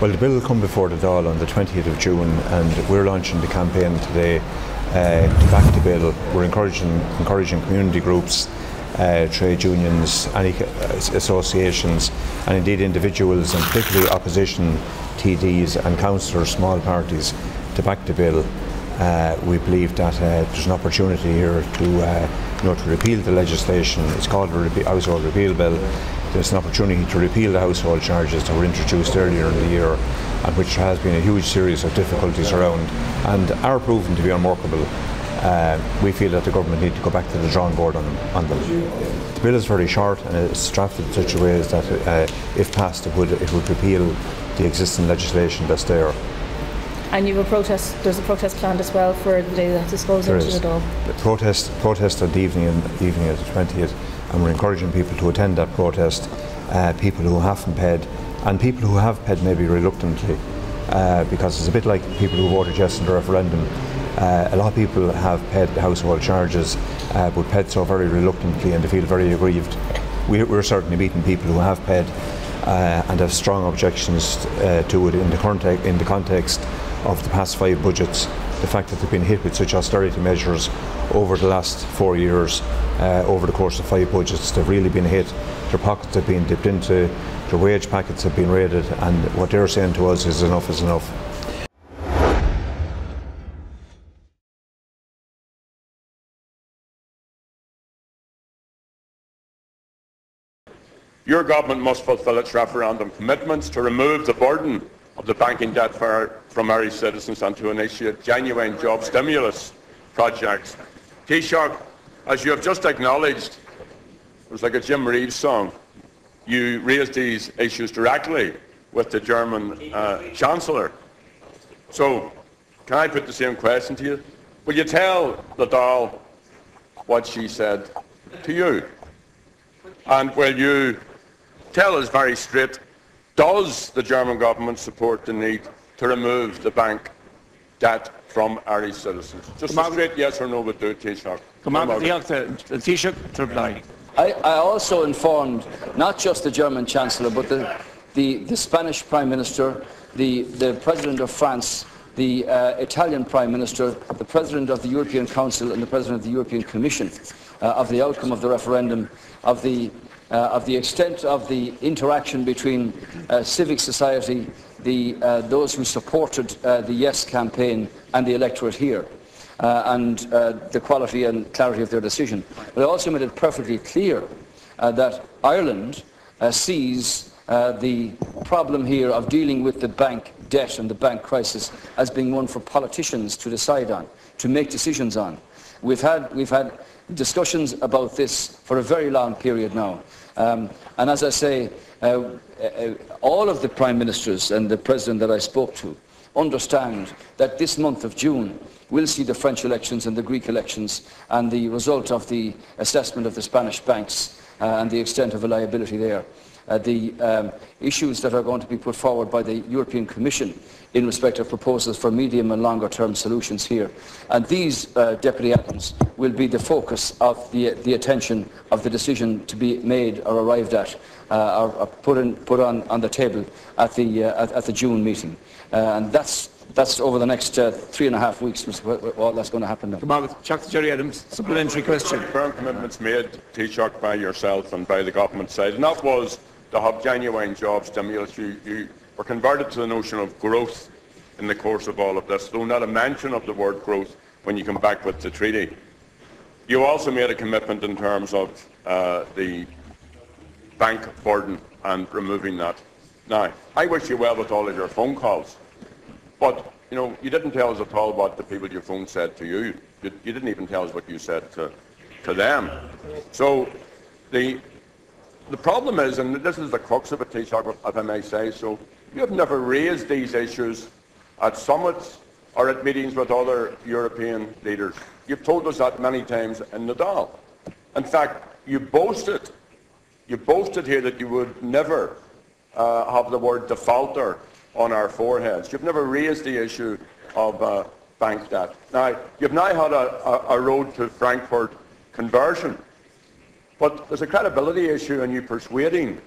Well, the bill will come before the Dáil on the 20th of June, and we're launching the campaign today to back the bill. We're encouraging community groups, trade unions, any associations, and indeed individuals, and particularly opposition TDs and councillors, small parties, to back the bill. We believe that there's an opportunity here to repeal the legislation. It's called a household repeal bill. There's an opportunity to repeal the household charges that were introduced earlier in the year, and which has been a huge series of difficulties around and are proven to be unworkable. We feel that the government need to go back to the drawing board on them. The bill is very short, and it's drafted in such a way as that if passed it would repeal the existing legislation that's there. And you have a protest, there's a protest planned as well for the day that this goes into the Dáil. The protest on the evening of the 20th, and we're encouraging people to attend that protest, people who haven't paid, and people who have paid maybe reluctantly, because it's a bit like people who voted yes in the referendum. A lot of people have paid the household charges, but paid so very reluctantly, and they feel very aggrieved. We're certainly meeting people who have paid and have strong objections to it in the context of the past 5 budgets. The fact that they've been hit with such austerity measures over the last 4 years, over the course of 5 budgets, they've really been hit. Their pockets have been dipped into, their wage packets have been raided, and what they're saying to us is enough is enough. Your government must fulfil its referendum commitments to remove the burden of the banking debt from Irish citizens and to initiate genuine job stimulus projects. Taoiseach, as you have just acknowledged, it was like a Jim Reeves song, you raised these issues directly with the German Chancellor. So, can I put the same question to you? Will you tell the Dáil what she said to you? And will you tell us very straight, does the German government support the need to remove the bank debt from Irish citizens? Just a straight yes or no would do it, Taoiseach. Taoiseach to reply. I also informed not just the German Chancellor, but the Spanish Prime Minister, the President of France, the Italian Prime Minister, the President of the European Council, and the President of the European Commission of the outcome of the referendum, of the extent of the interaction between civic society, those who supported the Yes campaign and the electorate here, and the quality and clarity of their decision. But I also made it perfectly clear that Ireland sees the problem here of dealing with the bank debt and the bank crisis as being one for politicians to decide on, to make decisions on. We've had discussions about this for a very long period now. And as I say, all of the Prime Ministers and the President that I spoke to understand that this month of June will see the French elections and the Greek elections and the result of the assessment of the Spanish banks and the extent of a liability there. The issues that are going to be put forward by the European Commission in respect of proposals for medium and longer term solutions here. And these, Deputy Adams, will be the focus of the attention of the decision to be made or arrived at or put on the table at the June meeting. And that's over the next 3.5 weeks, what that's going to happen now. Gerry Adams, supplementary question. Firm commitments made, Taoiseach, by yourself and by the government side, and that was to have genuine job stimulus. You were converted to the notion of growth in the course of all of this, though not a mention of the word growth when you come back with the treaty. You also made a commitment in terms of the bank burden and removing that. Now, I wish you well with all of your phone calls, but you didn't tell us at all what the people your phone said to you. You didn't even tell us what you said to them. So the problem is, and this is the crux of it, Taoiseach, if I may say so, you have never raised these issues at summits or at meetings with other European leaders. You've told us that many times in the Dáil. In fact, you boasted here that you would never have the word defaulter on our foreheads. You've never raised the issue of bank debt. Now, you've now had a road to Frankfurt conversion. But there's a credibility issue in you persuading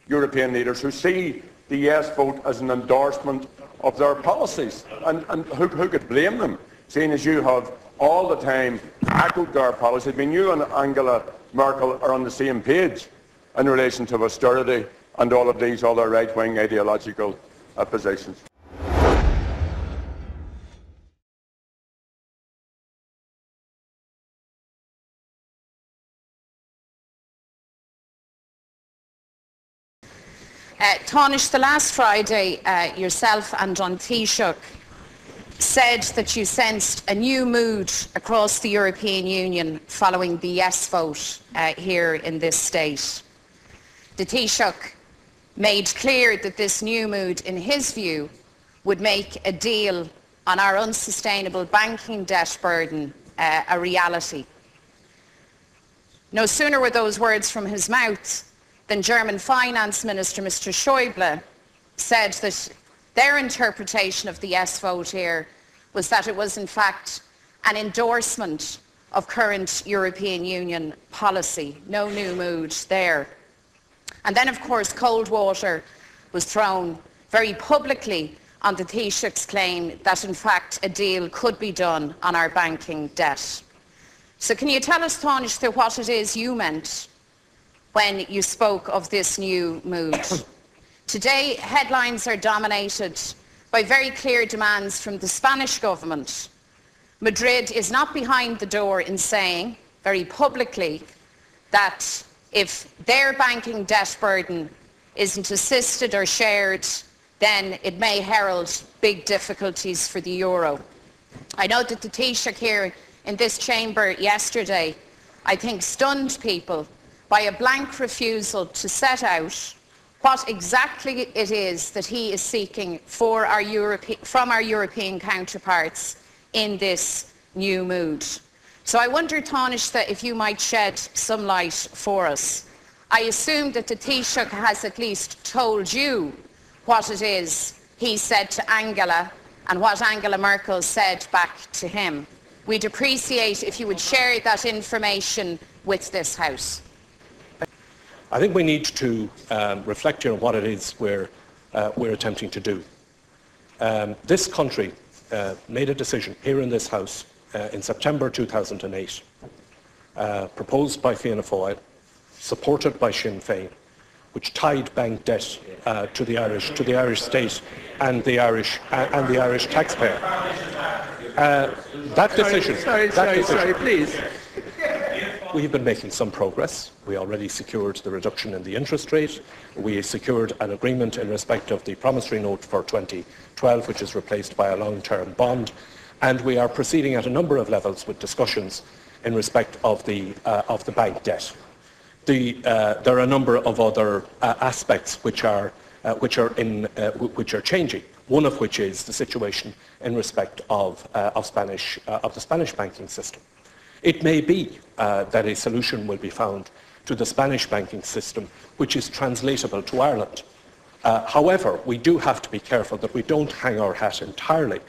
European leaders who see the yes vote as an endorsement of their policies. And who could blame them, seeing as you have all the time echoed their policies? I mean, you and Angela Merkel are on the same page in relation to austerity and all of these other right-wing ideological positions. Tánaiste, last Friday, yourself and An Taoiseach said that you sensed a new mood across the European Union following the yes vote here in this state. The Taoiseach made clear that this new mood, in his view, would make a deal on our unsustainable banking debt burden a reality. No sooner were those words from his mouth than German Finance Minister Mr. Schäuble said that their interpretation of the yes vote here was that it was in fact an endorsement of current European Union policy. No new mood there. And then, of course, cold water was thrown very publicly on the Taoiseach's claim that in fact a deal could be done on our banking debt. So can you tell us, Tánaiste, what it is you meant when you spoke of this new mood? Today, headlines are dominated by very clear demands from the Spanish government. Madrid is not behind the door in saying, very publicly, that if their banking debt burden isn't assisted or shared, then it may herald big difficulties for the euro. I know that the Taoiseach here in this chamber yesterday, I think, stunned people by a blank refusal to set out what exactly it is that he is seeking for from our European counterparts in this new mood. So I wonder, Tánaiste, if you might shed some light for us. I assume that the Taoiseach has at least told you what it is he said to Angela and what Angela Merkel said back to him. We'd appreciate if you would share that information with this House. I think we need to reflect here on what it is we're attempting to do. This country made a decision here in this House in September 2008, proposed by Fianna Fáil, supported by Sinn Féin, which tied bank debt to the Irish state and the Irish taxpayer. That decision. Sorry, please. We've been making some progress. We already secured the reduction in the interest rate. We secured an agreement in respect of the promissory note for 2012, which is replaced by a long-term bond. And we are proceeding at a number of levels with discussions in respect of the bank debt. There are a number of other aspects which are changing. One of which is the situation in respect of the Spanish banking system. It may be that a solution will be found to the Spanish banking system which is translatable to Ireland. However, we do have to be careful that we don't hang our hat entirely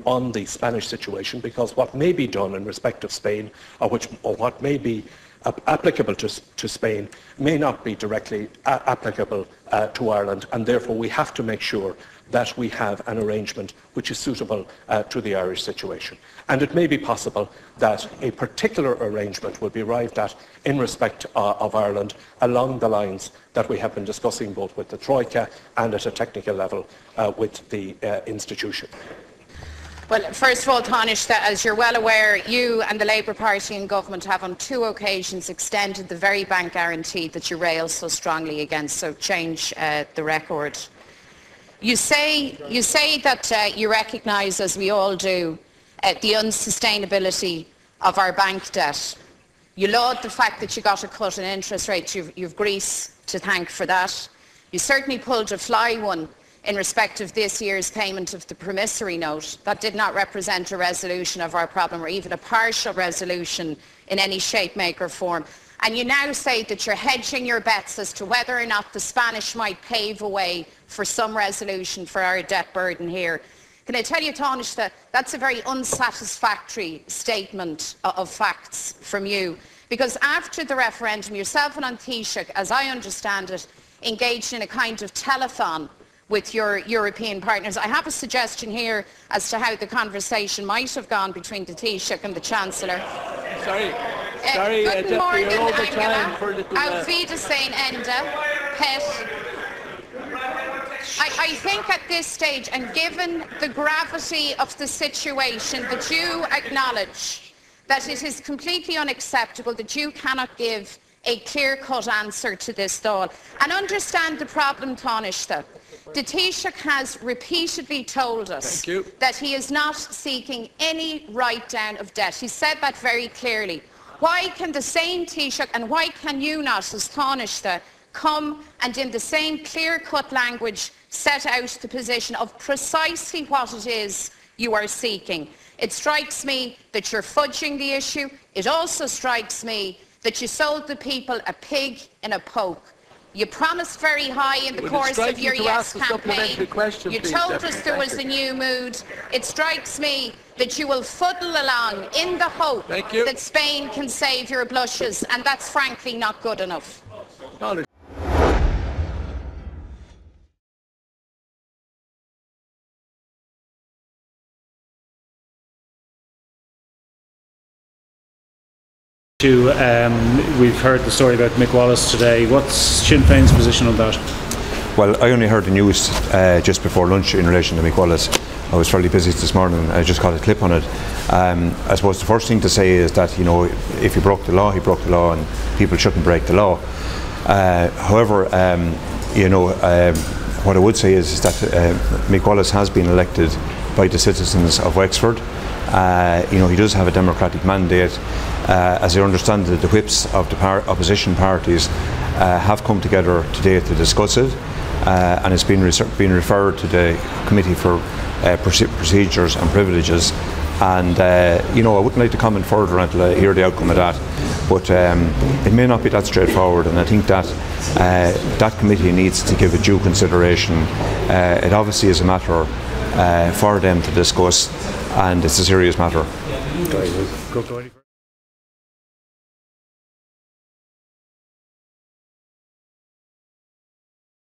on the Spanish situation, because what may be done in respect of Spain, or what may be applicable to Spain, may not be directly applicable to Ireland, and therefore we have to make sure that we have an arrangement which is suitable to the Irish situation. And it may be possible that a particular arrangement will be arrived at in respect of Ireland along the lines that we have been discussing both with the Troika and at a technical level with the institution. Well, first of all, Tánaiste, as you're well aware, you and the Labour Party in government have on 2 occasions extended the very bank guarantee that you rail so strongly against, so change the record. You say that you recognise, as we all do, the unsustainability of our bank debt. You laud the fact that you got a cut in interest rates. You've Greece to thank for that. You certainly pulled a fly one in respect of this year's payment of the promissory note. That did not represent a resolution of our problem, or even a partial resolution in any shape, make or form. And you now say that you're hedging your bets as to whether or not the Spanish might pave a way for some resolution for our debt burden here. Can I tell you, Tánaiste, that's a very unsatisfactory statement of facts from you, because after the referendum, yourself and An Taoiseach, as I understand it, engaged in a kind of telethon with your European partners. I have a suggestion here as to how the conversation might have gone between the Taoiseach and the Chancellor. Sorry, Guten Morgen, you're over time Angela. for a little, Auf Wiedersehen, Ende. Pet. I think at this stage, and given the gravity of the situation, that you acknowledge that it is completely unacceptable that you cannot give a clear-cut answer to this Dáil. And understand the problem, Tánaiste. The Taoiseach has repeatedly told us that he is not seeking any write-down of debt. He said that very clearly. Why can the same Taoiseach, and why can you not, as Tánaiste, come and in the same clear-cut language set out the position of precisely what it is you are seeking? It strikes me that you're fudging the issue. It also strikes me that you sold the people a pig in a poke. You promised very high in the course of your Yes campaign. You told us there was a new mood. It strikes me that you will fuddle along in the hope that Spain can save your blushes, and that's frankly not good enough. We've heard the story about Mick Wallace today. What's Sinn Féin's position on that? Well, I only heard the news just before lunch in relation to Mick Wallace. I was fairly busy this morning. I just got a clip on it. I suppose the first thing to say is that, you know, if he broke the law, he broke the law, and people shouldn't break the law. However, you know, what I would say is that Mick Wallace has been elected by the citizens of Wexford. You know, he does have a democratic mandate. As I understand it, the whips of the opposition parties have come together today to discuss it, and it's been referred to the Committee for Procedures and Privileges. And you know, I wouldn't like to comment further until I hear the outcome of that. But it may not be that straightforward, and I think that that committee needs to give it due consideration. It obviously is a matter for them to discuss, and it's a serious matter. Go